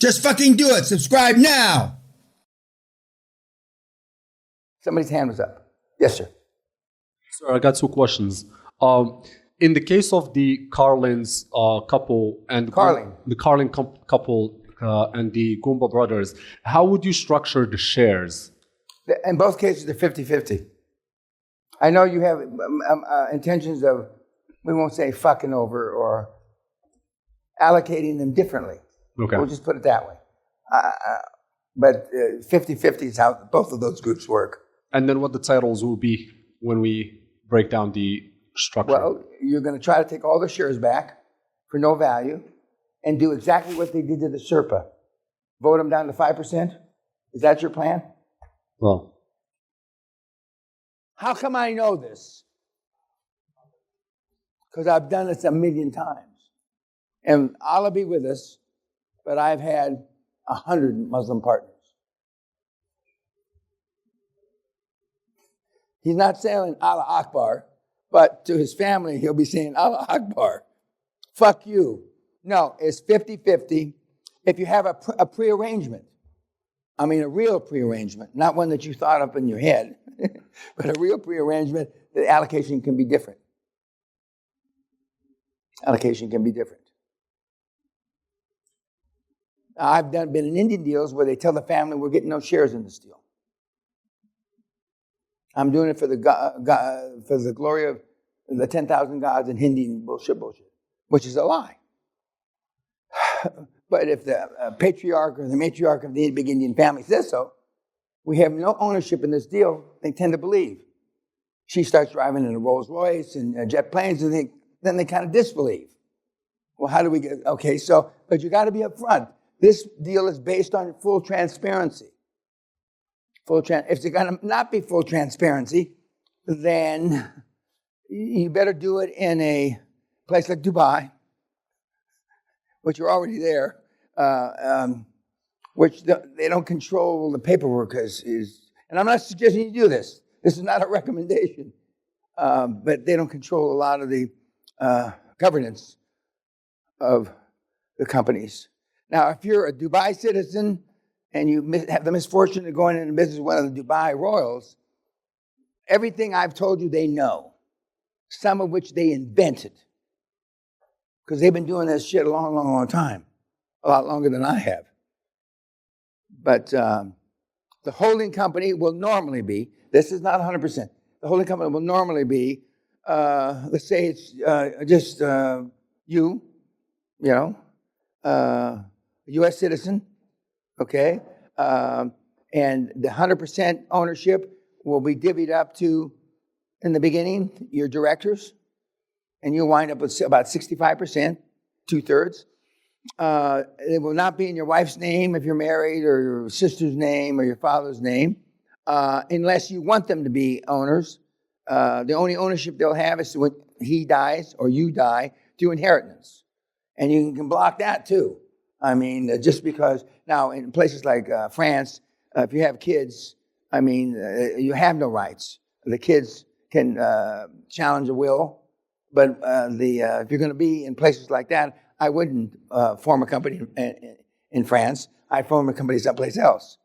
Just fucking do it. Subscribe now. Somebody's hand was up. Yes, sir. Sir, I got two questions. In the case of the Carlin's couple and the Carlin couple and the Goomba brothers, how would you structure the shares? In both cases, they're 50-50. I know you have intentions of, we won't say fucking over or allocating them differently. Okay. We'll just put it that way. But 50-50 is how both of those groups work. And then what the titles will be when we break down the structure? Well, you're going to try to take all the shares back for no value and do exactly what they did to the SERPA. Vote them down to 5%? Is that your plan? Well, how come I know this? Because I've done this a million times. And Allah be with us, but I've had 100 Muslim partners. He's not saying Allah Akbar, but to his family, he'll be saying Allah Akbar. Fuck you. No, it's 50-50 if you have a prearrangement. I mean, a real prearrangement, not one that you thought up in your head, but a real prearrangement, the allocation can be different. Allocation can be different. I've been in Indian deals where they tell the family we're getting no shares in this deal. I'm doing it for the glory of the 10,000 gods and Hindi and bullshit, which is a lie. But if the patriarch or the matriarch of the big Indian family says so, we have no ownership in this deal, they tend to believe. She starts driving in a Rolls Royce and jet planes, and then they kind of disbelieve. Well, how do we get, okay, so, but you got to be upfront. This deal is based on full transparency. If it's going to not be full transparency, then you better do it in a place like Dubai, which you're already there, which they don't control the paperwork and I'm not suggesting you do this. This is not a recommendation, but they don't control a lot of the governance of the companies. Now, if you're a Dubai citizen and you have the misfortune of going into business with one of the Dubai royals, everything I've told you they know, some of which they invented, because they've been doing this shit a long, long, long time, a lot longer than I have. But the holding company will normally be, this is not 100%, the holding company will normally be, let's say it's just you know, a U.S. citizen, okay? And the 100% ownership will be divvied up to, in the beginning, your directors, and you'll wind up with about 65%, 2/3. It will not be in your wife's name if you're married, or your sister's name, or your father's name, unless you want them to be owners. The only ownership they'll have is when he dies or you die through inheritance. And you can block that too. I mean, just because, now in places like France, if you have kids, I mean, you have no rights. The kids can challenge a will, but if you're going to be in places like that, I wouldn't form a company in France. I'd form a company someplace else.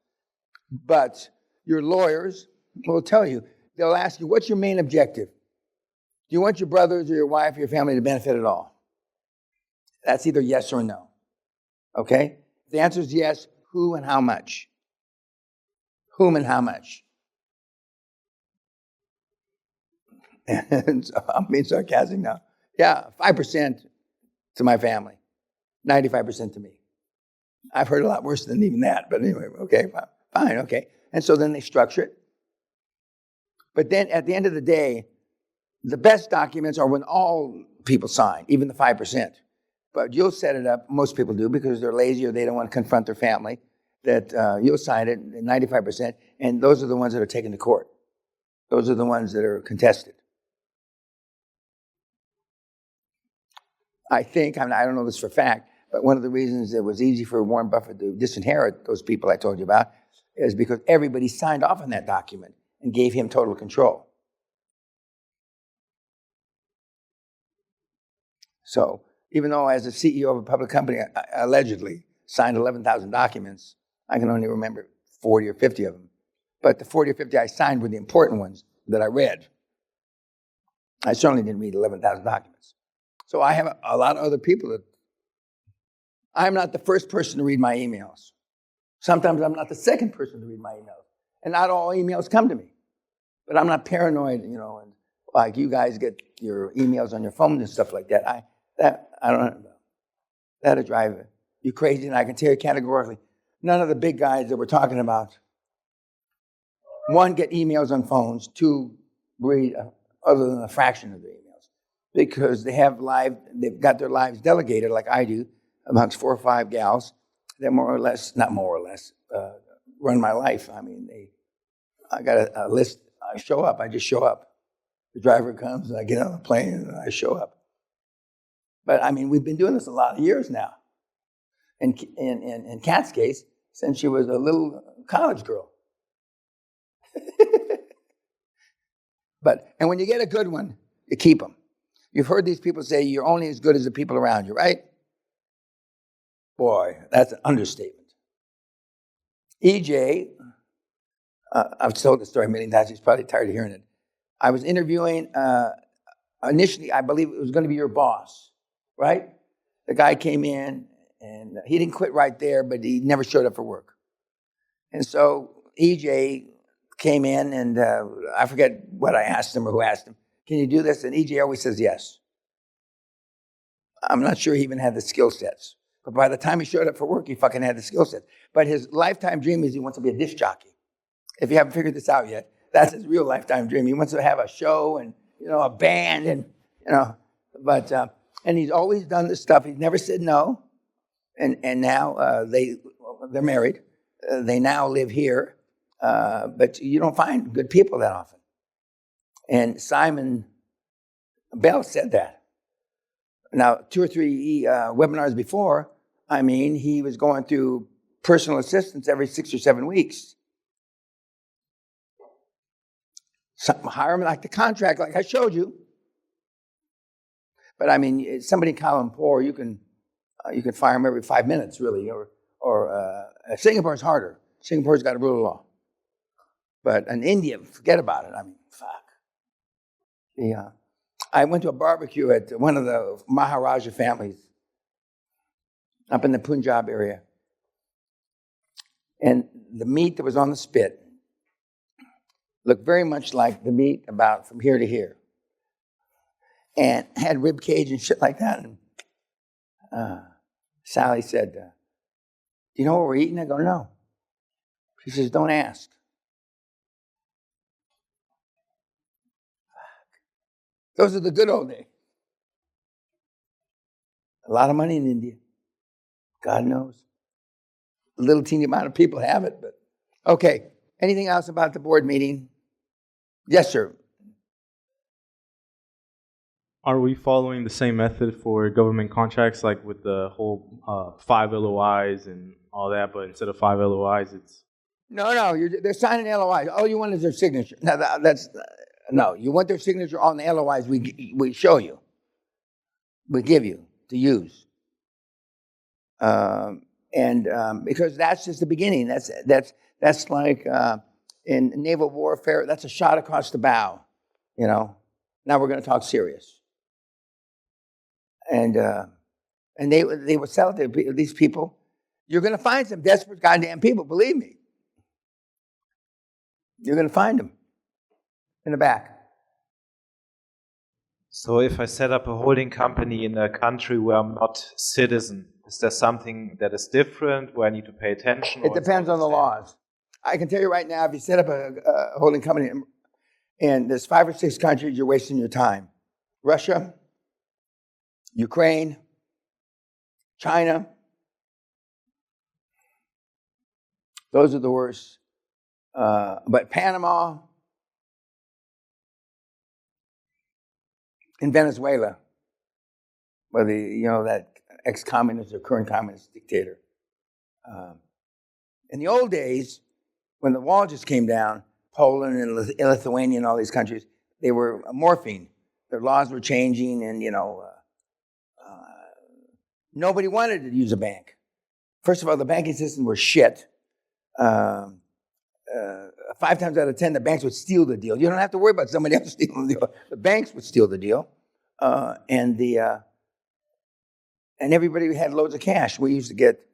But your lawyers will tell you, they'll ask you, what's your main objective? Do you want your brothers or your wife or your family to benefit at all? That's either yes or no. Okay? If the answer is yes, who and how much? Whom and how much? And so I'm being sarcastic now. Yeah, 5% to my family, 95% to me. I've heard a lot worse than even that, but anyway, okay, fine, okay. And so then they structure it. But then at the end of the day, the best documents are when all people sign, even the 5%. But you'll set it up, most people do, because they're lazy or they don't want to confront their family, that you'll sign it, 95%, and those are the ones that are taken to court. Those are the ones that are contested. I think, I don't know this for a fact, but one of the reasons it was easy for Warren Buffett to disinherit those people I told you about is because everybody signed off on that document and gave him total control. So even though as a CEO of a public company, allegedly, signed 11,000 documents. I can only remember 40 or 50 of them. But the 40 or 50 I signed were the important ones that I read. I certainly didn't read 11,000 documents. So I have a lot of other people that, I'm not the first person to read my emails. Sometimes I'm not the second person to read my emails. And not all emails come to me. But I'm not paranoid, and like you guys get your emails on your phone and stuff like that. I don't know. That'll drive you crazy, and I can tell you categorically, none of the big guys that we're talking about, one, get emails on phones, two, read other than a fraction of their emails, because they've got their lives delegated like I do amongst 4 or 5 gals that not more or less, run my life. I mean, I got a list. I just show up. The driver comes, and I get on the plane, and I show up. But I mean, we've been doing this a lot of years now. And in Kat's case, since she was a little college girl. And when you get a good one, you keep them. You've heard these people say you're only as good as the people around you, right? Boy, that's an understatement. EJ, I've told the story a million times. He's probably tired of hearing it. I was interviewing, initially, I believe it was going to be your boss, right? The guy came in, and he didn't quit right there, but he never showed up for work. And so EJ came in, and I forget what I asked him or who asked him, can you do this? And EJ always says yes. I'm not sure he even had the skill sets. But by the time he showed up for work, he fucking had the skill sets. But his lifetime dream is he wants to be a disc jockey. If you haven't figured this out yet, that's his real lifetime dream. He wants to have a show and, a band and, and he's always done this stuff. He's never said no. And now they're married. They now live here. But you don't find good people that often. And Simon Bell said that. Now, 2 or 3 webinars before, he was going through personal assistance every 6 or 7 weeks. Hire him like the contract, like I showed you. But somebody call him poor, you can fire him every 5 minutes, really. Or Singapore's harder. Singapore's got a rule of law. But in India, forget about it. Fuck. Yeah. I went to a barbecue at one of the Maharaja families up in the Punjab area. And the meat that was on the spit looked very much like the meat about from here to here. And had rib cage and shit like that. And Sally said, do you know what we're eating? I go, no. She says, don't ask. Those are the good old days. A lot of money in India. God knows. A little teeny amount of people have it, but okay. Anything else about the board meeting? Yes, sir. Are we following the same method for government contracts, like with the whole 5 LOIs and all that, but instead of 5 LOIs, it's... No, they're signing LOIs. All you want is their signature. Now, no, you want their signature on the LOIs we show you. We give you to use. Because that's just the beginning. That's like in naval warfare, that's a shot across the bow, Now we're going to talk serious. And they would sell it to these people. You're going to find some desperate goddamn people, believe me. You're going to find them in the back. So if I set up a holding company in a country where I'm not citizen, is there something that is different where I need to pay attention? It depends on the laws. I can tell you right now, if you set up a holding company and there's 5 or 6 countries, you're wasting your time. Russia, Ukraine, China. Those are the worst. But Panama and Venezuela, where that ex-communist or current communist dictator. In the old days, when the wall just came down, Poland and Lithuania and all these countries, they were morphing. Their laws were changing, and nobody wanted to use a bank. First of all, the banking system was shit. 5 times out of 10, the banks would steal the deal. You don't have to worry about somebody else stealing the deal. The banks would steal the deal. And everybody had loads of cash. We used to get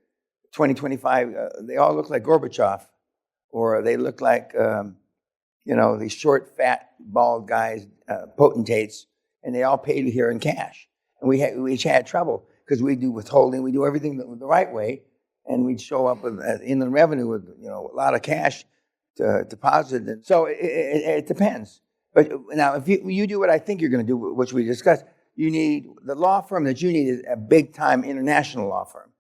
20, 25. They all looked like Gorbachev, or they looked like, these short, fat, bald guys, potentates, and they all paid here in cash. And we each had trouble because we do withholding, we do everything the right way, and we'd show up with inland revenue with a lot of cash to deposit. And so it depends. But now, if you do what I think you're going to do, which we discussed, you need the law firm that you need is a big-time international law firm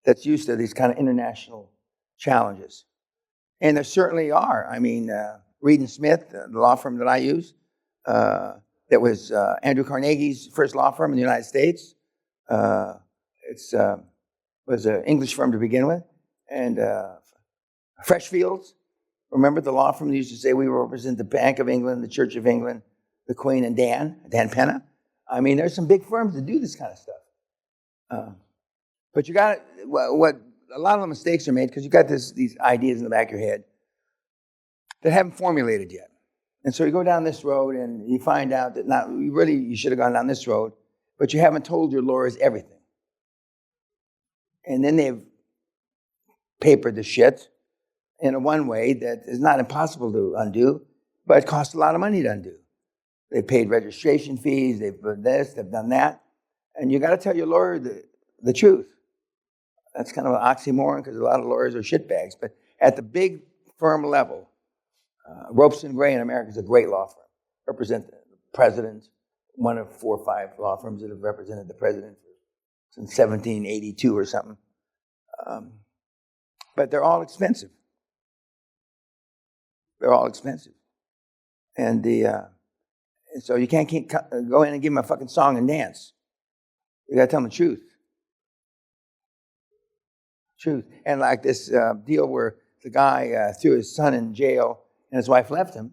that's used to these kind of international challenges. And there certainly are. I mean, Reed and Smith, the law firm that I use, that was Andrew Carnegie's first law firm in the United States. It was an English firm to begin with. And Freshfields, remember the law firm that used to say we represent the Bank of England, the Church of England, the Queen, and Dan Peña. I mean, there's some big firms that do this kind of stuff. But you got what a lot of the mistakes are made because you got these ideas in the back of your head that haven't formulated yet. And so you go down this road and you find out that you should have gone down this road, but you haven't told your lawyers everything. And then they've papered the shit in a one way that is not impossible to undo, but it costs a lot of money to undo. They paid registration fees, they've done this, they've done that. And you got to tell your lawyer the truth. That's kind of an oxymoron because a lot of lawyers are shitbags. But at the big firm level, Ropes and Gray in America is a great law firm. Represent the president, one of 4 or 5 law firms that have represented the president since 1782 or something. But they're all expensive. They're all expensive. And so you can't go in and give them a fucking song and dance. You got to tell them the truth. Truth. And like this deal where the guy threw his son in jail and his wife left him.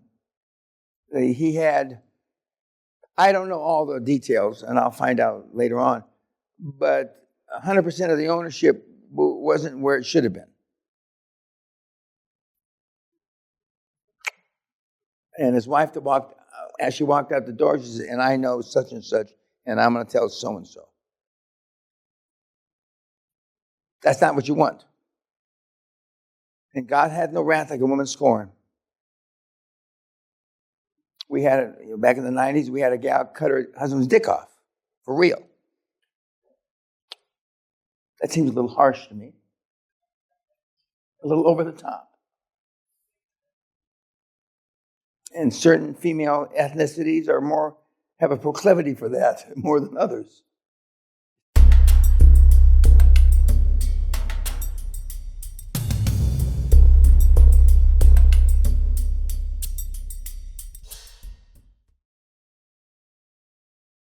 He had, I don't know all the details, and I'll find out later on, but 100% of the ownership wasn't where it should have been. And his wife as she walked out the door, she said, and I know such and such, and I'm going to tell so-and-so. That's not what you want. And God had no wrath like a woman scorned. We had, back in the 90s, we had a gal cut her husband's dick off, for real. That seems a little harsh to me. A little over the top. And certain female ethnicities have a proclivity for that more than others.